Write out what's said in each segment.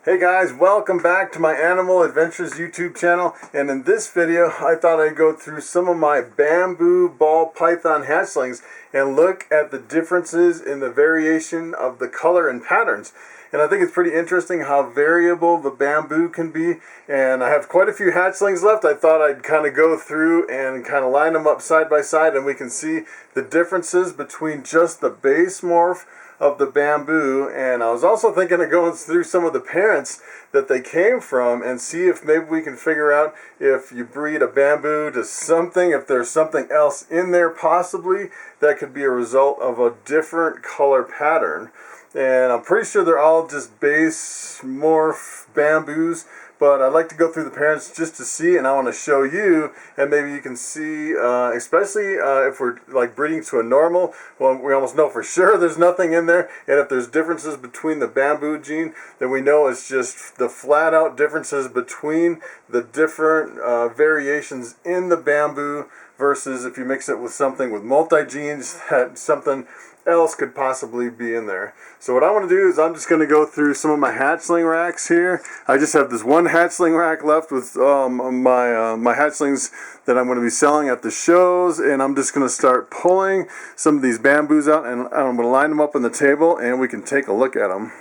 Hey guys, welcome back to my Animal Adventures YouTube channel, and in this video I thought I'd go through some of my bamboo ball python hatchlings and look at the differences in the variation of the color and patterns. And I think it's pretty interesting how variable the bamboo can be, and I have quite a few hatchlings left. I thought I'd kind of go through and kind of line them up side by side, and we can see the differences between just the base morph of the bamboo. And I was also thinking of going through some of the parents that they came from and see if maybe we can figure out if you breed a bamboo to something, if there's something else in there possibly that could be a result of a different color pattern. And I'm pretty sure they're all just base morph bamboos, but I'd like to go through the parents just to see, and I want to show you, and maybe you can see, especially if we're like breeding to a normal, well, we almost know for sure there's nothing in there, and if there's differences between the bamboo gene, then we know it's just the flat out differences between the different variations in the bamboo versus if you mix it with something with multi-genes, that something else could possibly be in there. So what I want to do is I'm just going to go through some of my hatchling racks here. I just have this one hatchling rack left with my hatchlings that I'm going to be selling at the shows, and I'm just going to start pulling some of these bamboos out, and I'm going to line them up on the table and we can take a look at them.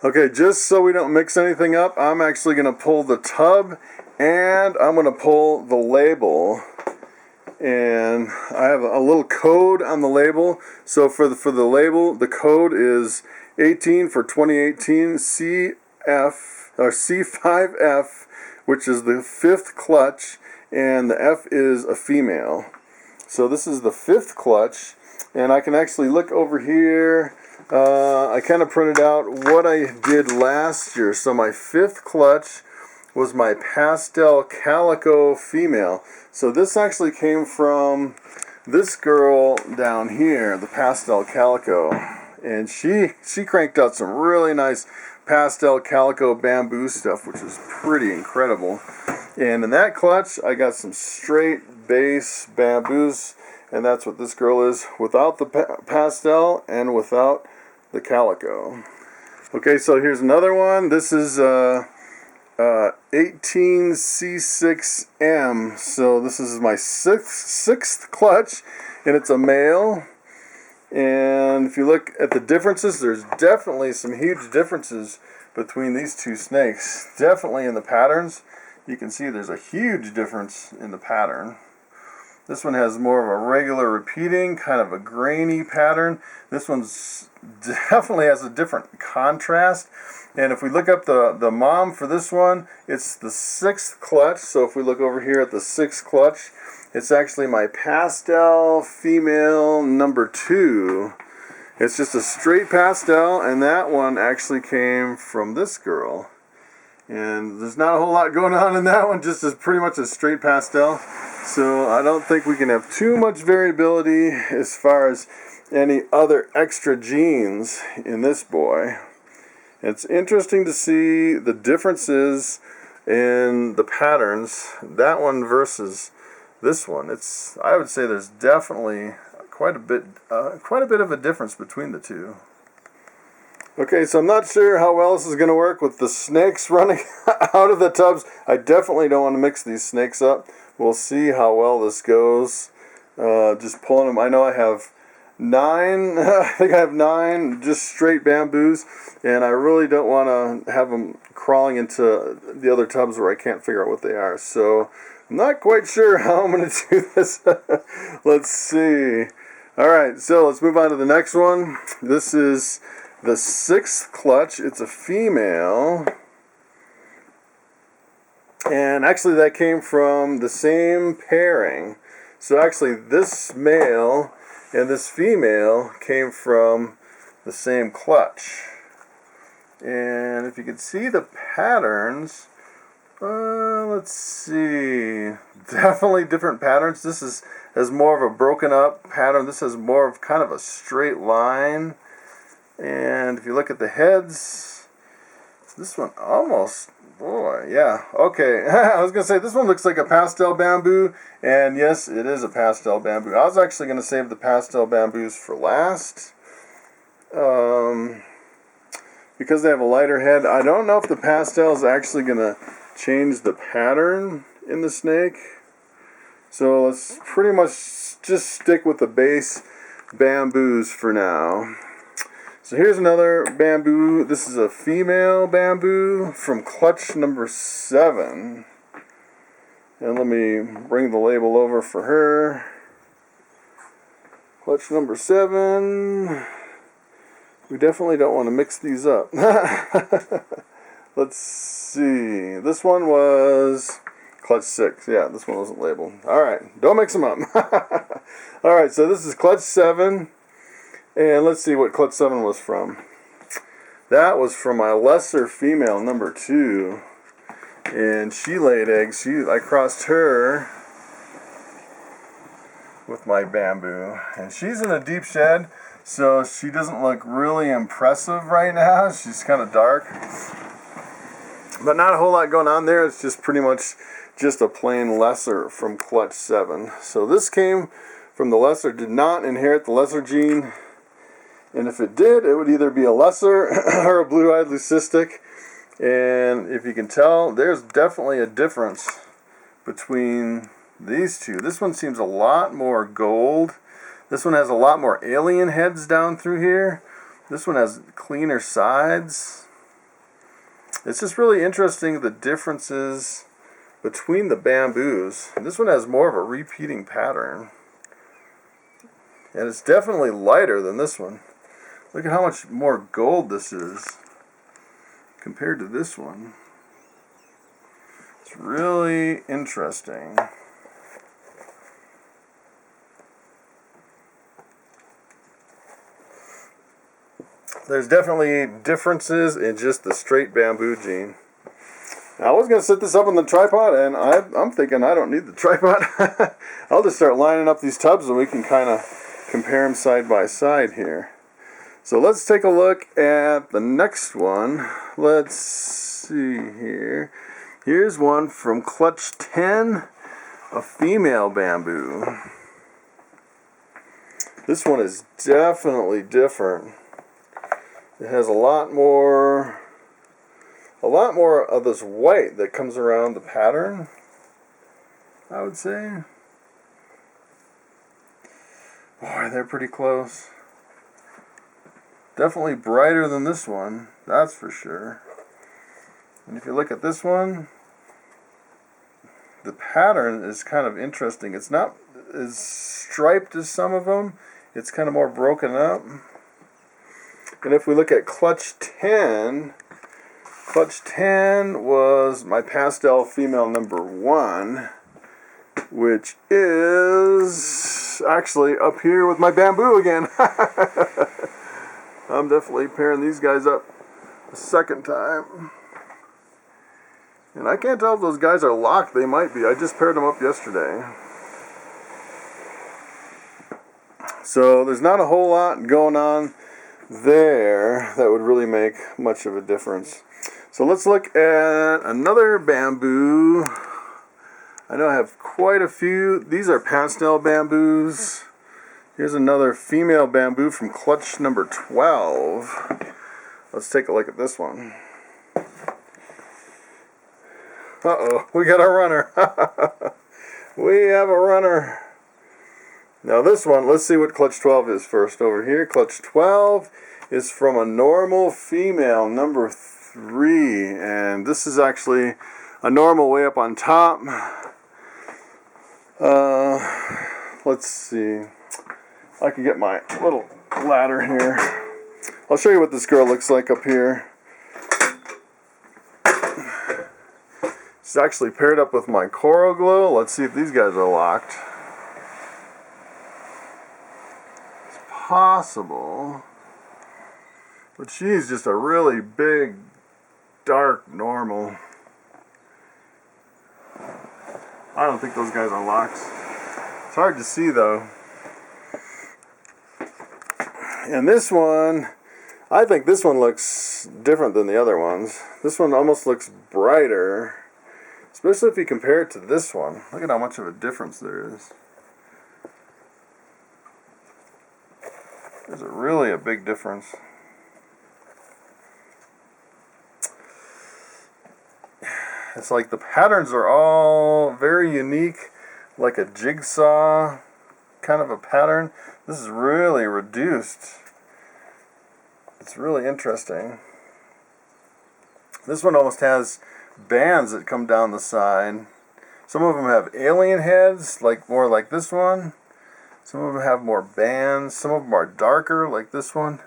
Okay, just so we don't mix anything up, I'm actually going to pull the tub and I'm going to pull the label. And I have a little code on the label. So for the label, the code is 18 for 2018 CF or C5F, which is the fifth clutch, and the F is a female. So this is the fifth clutch, and I can actually look over here. I kind of printed out what I did last year. So my fifth clutch was my Pastel calico female. So this actually came from this girl down here, the Pastel calico, and she cranked out some really nice Pastel calico bamboo stuff, which is pretty incredible. And in that clutch I got some straight base bamboos, and that's what this girl is without the pastel and without the calico. Okay, so here's another one. This is 18C6M. So this is my sixth clutch, and it's a male. And if you look at the differences, there's definitely some huge differences between these two snakes. Definitely in the patterns, you can see there's a huge difference in the pattern. This one has more of a regular repeating, kind of a grainy pattern. This one's definitely has a different contrast. And if we look up the mom for this one, it's the sixth clutch. So if we look over here at the sixth clutch, it's actually my Pastel female number 2. It's just a straight pastel, and that one actually came from this girl. And there's not a whole lot going on in that one, just as pretty much a straight pastel. So I don't think we can have too much variability as far as any other extra genes in this boy. It's interesting to see the differences in the patterns, that one versus this one. I would say there's definitely quite a bit of a difference between the two. Okay, so I'm not sure how well this is going to work with the snakes running out of the tubs. I definitely don't want to mix these snakes up. We'll see how well this goes. Just pulling them. I know I have 9, I think I have 9 just straight bamboos, and I really don't want to have them crawling into the other tubs where I can't figure out what they are. So I'm not quite sure how I'm going to do this. Let's see. Alright, so let's move on to the next one. This is the sixth clutch. It's a female. And actually that came from the same pairing. So actually this male and this female came from the same clutch. And if you can see the patterns, let's see, definitely different patterns. This has more of a broken up pattern. This has more of kind of a straight line. And if you look at the heads, this one almost, boy, yeah, okay. I was going to say, this one looks like a pastel bamboo, and yes, it is a pastel bamboo. I was actually going to save the pastel bamboos for last. because they have a lighter head. I don't know if the pastel is actually going to change the pattern in the snake. So let's pretty much just stick with the base bamboos for now. So here's another bamboo. This is a female bamboo from clutch number 7. And let me bring the label over for her. Clutch number 7. We definitely don't want to mix these up. Let's see. This one was clutch 6. Yeah, this one wasn't labeled. Alright, don't mix them up. Alright, so this is clutch 7. And let's see what clutch 7 was from. That was from my lesser female, number 2. And she laid eggs. I crossed her with my bamboo. And she's in a deep shed, so she doesn't look really impressive right now. She's kind of dark. But not a whole lot going on there. It's just pretty much just a plain lesser from clutch 7. So this came from the lesser, did not inherit the lesser gene. And if it did, it would either be a lesser or a blue-eyed leucistic. And if you can tell, there's definitely a difference between these two. This one seems a lot more gold. This one has a lot more alien heads down through here. This one has cleaner sides. It's just really interesting, the differences between the bamboos. And this one has more of a repeating pattern. And it's definitely lighter than this one. Look at how much more gold this is compared to this one. It's really interesting. There's definitely differences in just the straight bamboo gene. Now, I was going to set this up on the tripod, and I'm thinking I don't need the tripod. I'll just start lining up these tubs and we can kind of compare them side by side here. So let's take a look at the next one. Let's see here. Here's one from clutch 10, a female bamboo. This one is definitely different. It has a lot more of this white that comes around the pattern, I would say. Boy, they're pretty close. Definitely brighter than this one, that's for sure. And if you look at this one, the pattern is kind of interesting. It's not as striped as some of them. It's kind of more broken up. And if we look at clutch 10 was my pastel female number 1, which is actually up here with my bamboo again. I'm definitely pairing these guys up a second time. And I can't tell if those guys are locked. They might be. I just paired them up yesterday. So there's not a whole lot going on there that would really make much of a difference. So let's look at another bamboo. I know I have quite a few. These are pastel bamboos. Here's another female bamboo from clutch number 12. Let's take a look at this one. Uh-oh, we got a runner. We have a runner. Now this one, let's see what clutch 12 is first over here. Clutch 12 is from a normal female, number 3. And this is actually a normal way up on top. Let's see. I can get my little ladder here. I'll show you what this girl looks like up here. It's actually paired up with my coral glow. Let's see if these guys are locked. It's possible. But she's just a really big, dark normal. I don't think those guys are locked. It's hard to see though. And this one, I think this one looks different than the other ones. This one almost looks brighter, especially if you compare it to this one. Look at how much of a difference there is. There's really a big difference. It's like the patterns are all very unique, like a jigsaw kind of a pattern. This is really reduced. It's really interesting. This one almost has bands that come down the side. Some of them have alien heads, like more like this one. Some of them have more bands. Some of them are darker, like this one.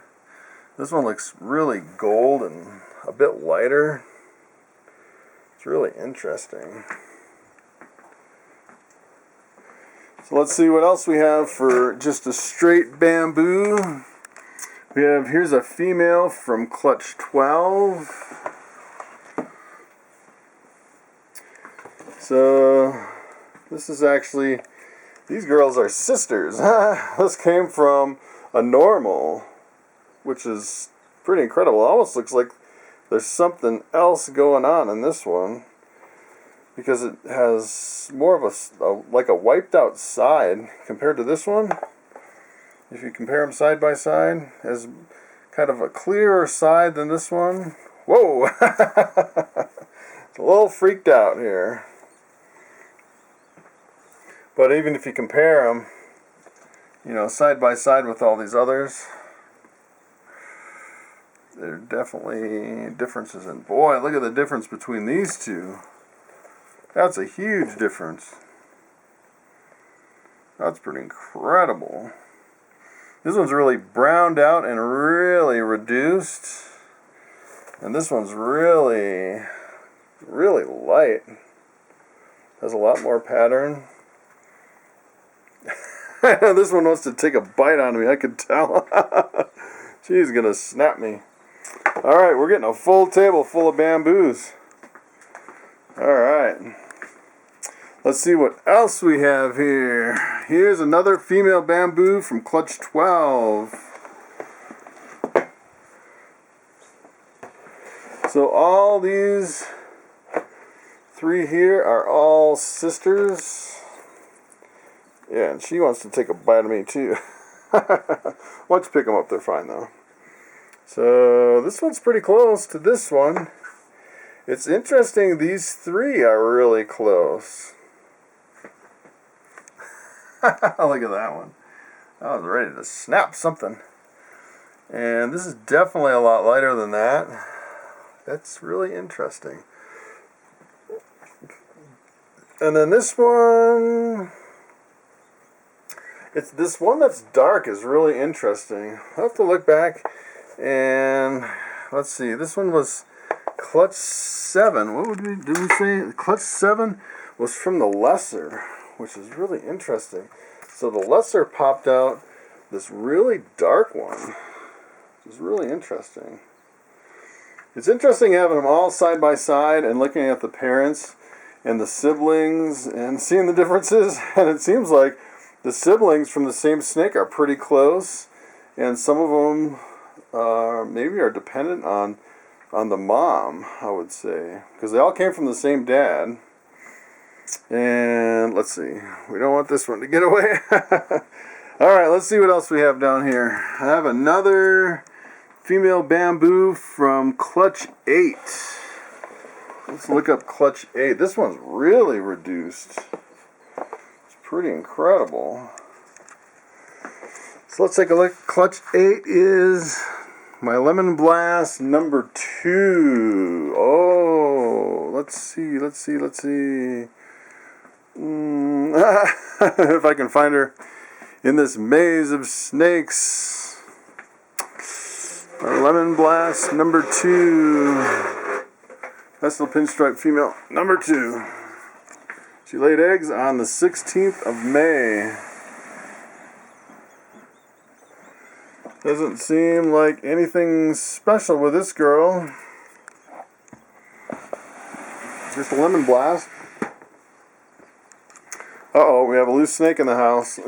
This one looks really gold and a bit lighter. It's really interesting. So let's see what else we have for just a straight bamboo. We have, here's a female from clutch 12. So this is actually, these girls are sisters. This came from a normal, which is pretty incredible. It almost looks like there's something else going on in this one, because it has more of a like a wiped out side compared to this one. If you compare them side by side, it has kind of a clearer side than this one. Whoa! It's a little freaked out here. But even if you compare them, you know, side by side with all these others, there are definitely differences. And boy, look at the difference between these two. That's a huge difference. That's pretty incredible. This one's really browned out and really reduced. And this one's really, really light. Has a lot more pattern. This one wants to take a bite out of me, I could tell. She's gonna snap me. Alright, we're getting a full table full of bamboos. Alright. Let's see what else we have here. Here's another female bamboo from clutch 12. So all these three here are all sisters. Yeah, and she wants to take a bite of me too. Once you pick them up, they're fine though. So this one's pretty close to this one. It's interesting, these three are really close. Look at that one. I was ready to snap something. And this is definitely a lot lighter than that. That's really interesting. And then this one, it's this one that's dark is really interesting. I'll have to look back and let's see. This one was clutch 7. What did we say? Clutch 7 was from the lesser, which is really interesting. So the lesser popped out this really dark one, which is really interesting. It's interesting having them all side by side and looking at the parents and the siblings and seeing the differences. And it seems like the siblings from the same snake are pretty close, and some of them maybe are dependent on the mom, I would say, because they all came from the same dad. And let's see, we don't want this one to get away. Alright, let's see what else we have down here. I have another female bamboo from clutch 8. Let's look up clutch 8. This one's really reduced. It's pretty incredible. So let's take a look. Clutch 8 is my Lemon Blast number 2. Oh, let's see. If I can find her in this maze of snakes. Our Lemon Blast number 2. Pastel pinstripe female number 2. She laid eggs on the 16th of May. Doesn't seem like anything special with this girl. Just a Lemon Blast. Uh-oh, we have a loose snake in the house.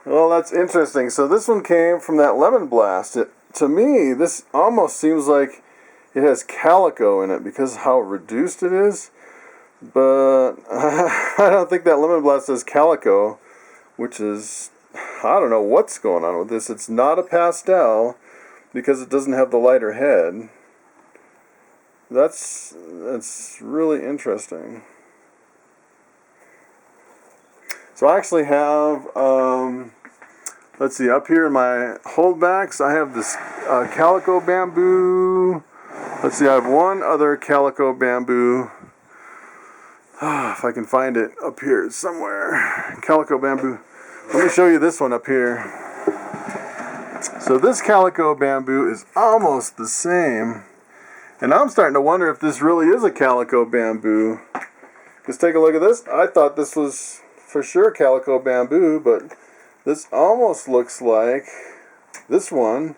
Well, that's interesting. So this one came from that Lemon Blast. To me, this almost seems like it has calico in it because of how reduced it is. But I don't think that Lemon Blast has calico, which is, I don't know what's going on with this. It's not a pastel because it doesn't have the lighter head. That's really interesting. So I actually have, let's see, up here in my holdbacks, I have this calico bamboo. Let's see, I have one other calico bamboo. If I can find it up here somewhere. Calico bamboo. Let me show you this one up here. So this calico bamboo is almost the same. And I'm starting to wonder if this really is a calico bamboo. Just take a look at this. I thought this was for sure calico bamboo, but this almost looks like this one,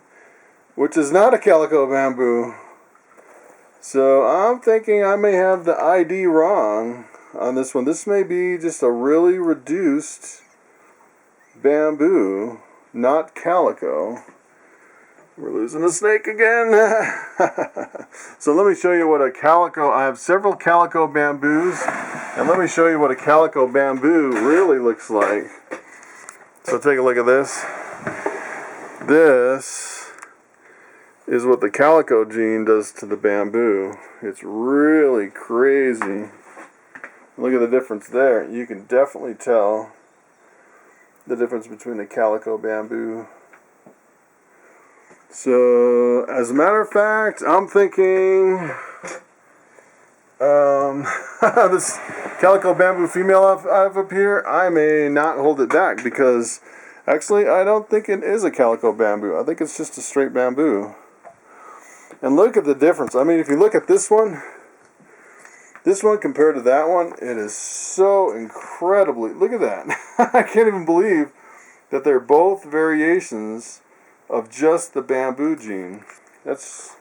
which is not a calico bamboo. So I'm thinking I may have the ID wrong on this one. This may be just a really reduced bamboo, not calico. We're losing a snake again. So let me show you what a calico, I have several calico bamboos, and let me show you what a calico bamboo really looks like. So take a look at this. This is what the calico gene does to the bamboo. It's really crazy. Look at the difference there. You can definitely tell the difference between the calico bamboo. So, as a matter of fact, I'm thinking this calico bamboo female I have up here, I may not hold it back because actually I don't think it is a calico bamboo. I think it's just a straight bamboo. And look at the difference. I mean, if you look at this one compared to that one, it is so incredibly, look at that. I can't even believe that they're both variations of just the bamboo gene. It's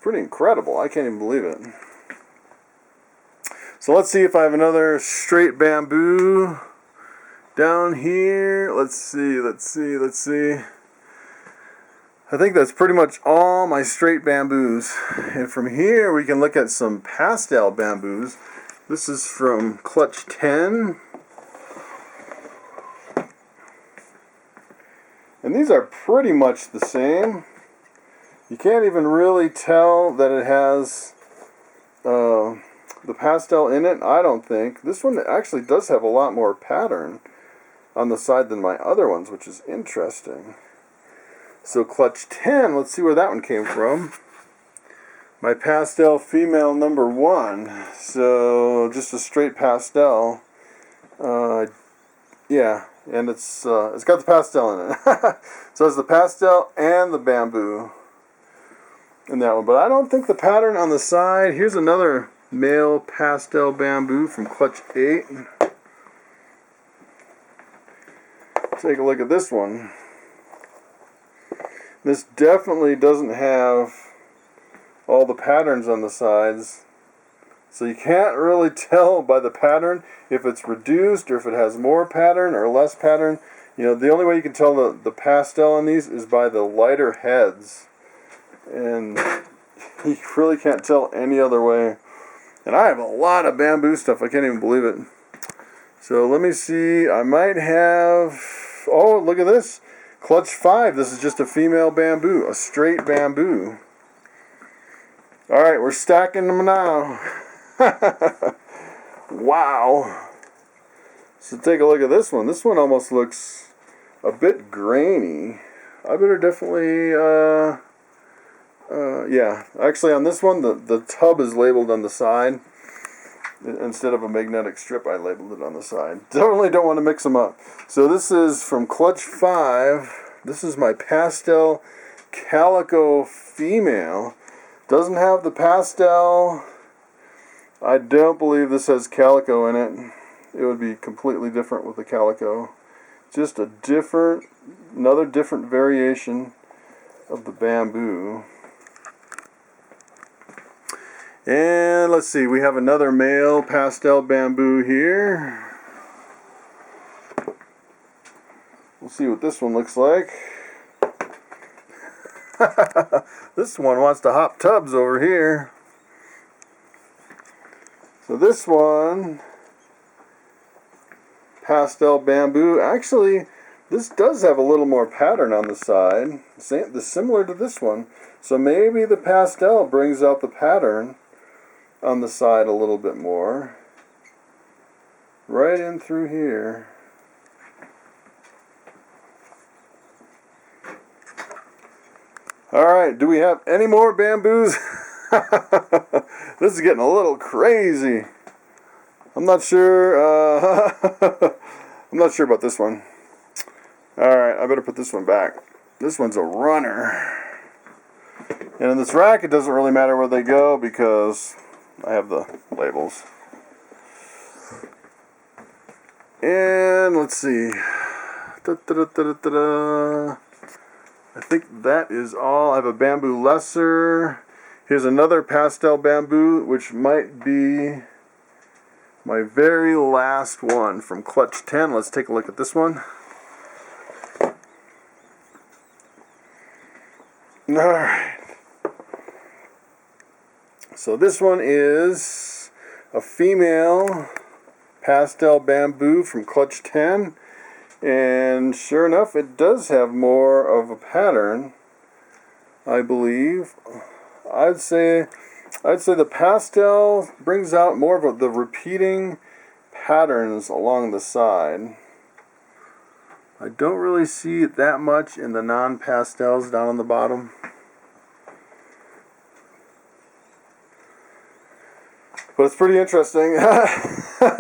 pretty incredible. I can't even believe it. So let's see if I have another straight bamboo down here. Let's see. I think that's pretty much all my straight bamboos. And from here we can look at some pastel bamboos. This is from Clutch 10. And these are pretty much the same. You can't even really tell that it has the pastel in it, I don't think. This one actually does have a lot more pattern on the side than my other ones, which is interesting. So Clutch 10, let's see where that one came from. My pastel female number 1. So just a straight pastel. Yeah, and it's got the pastel in it. So it's the pastel and the bamboo in that one. But I don't think the pattern on the side. Here's another male pastel bamboo from Clutch 8. Take a look at this one. This definitely doesn't have all the patterns on the sides. So you can't really tell by the pattern if it's reduced or if it has more pattern or less pattern. You know, the only way you can tell the pastel on these is by the lighter heads. And you really can't tell any other way. And I have a lot of bamboo stuff. I can't even believe it. So let me see. I might have... Oh, look at this. Clutch 5. This is just a female bamboo. A straight bamboo. Alright, we're stacking them now. Wow. So take a look at this one. This one almost looks a bit grainy. I better definitely yeah, actually on this one the tub is labeled on the side instead of a magnetic strip. I labeled it on the side. Definitely don't want to mix them up. So this is from Clutch 5. This is my pastel calico female. Doesn't have the pastel. I don't believe this has calico in it. It would be completely different with the calico. Just a another different variation of the bamboo. And let's see, we have another male pastel bamboo here. We'll see what this one looks like. This one wants to hop tubs over here. So this one, pastel bamboo. Actually, this does have a little more pattern on the side. similar to this one. So maybe the pastel brings out the pattern on the side a little bit more. Right in through here. Alright, do we have any more bamboos? This is getting a little crazy. I'm not sure. I'm not sure about this one. Alright, I better put this one back. This one's a runner. And in this rack, it doesn't really matter where they go because I have the labels. And let's see. I think that is all. I have a bamboo lesser. Here's another pastel bamboo, which might be my very last one from Clutch 10. Let's take a look at this one. Alright. So this one is a female pastel bamboo from Clutch 10. And sure enough, it does have more of a pattern, I believe. I'd say the pastel brings out more of the repeating patterns along the side. I don't really see it that much in the non-pastels down on the bottom. But it's pretty interesting.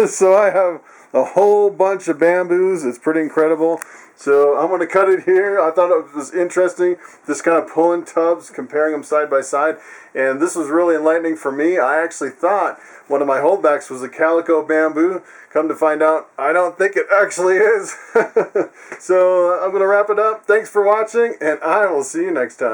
So I have a whole bunch of bamboos. It's pretty incredible. So I'm going to cut it here. I thought it was interesting, just kind of pulling tubs, comparing them side by side. And this was really enlightening for me. I actually thought one of my holdbacks was a calico bamboo. Come to find out, I don't think it actually is. So I'm going to wrap it up. Thanks for watching, and I will see you next time.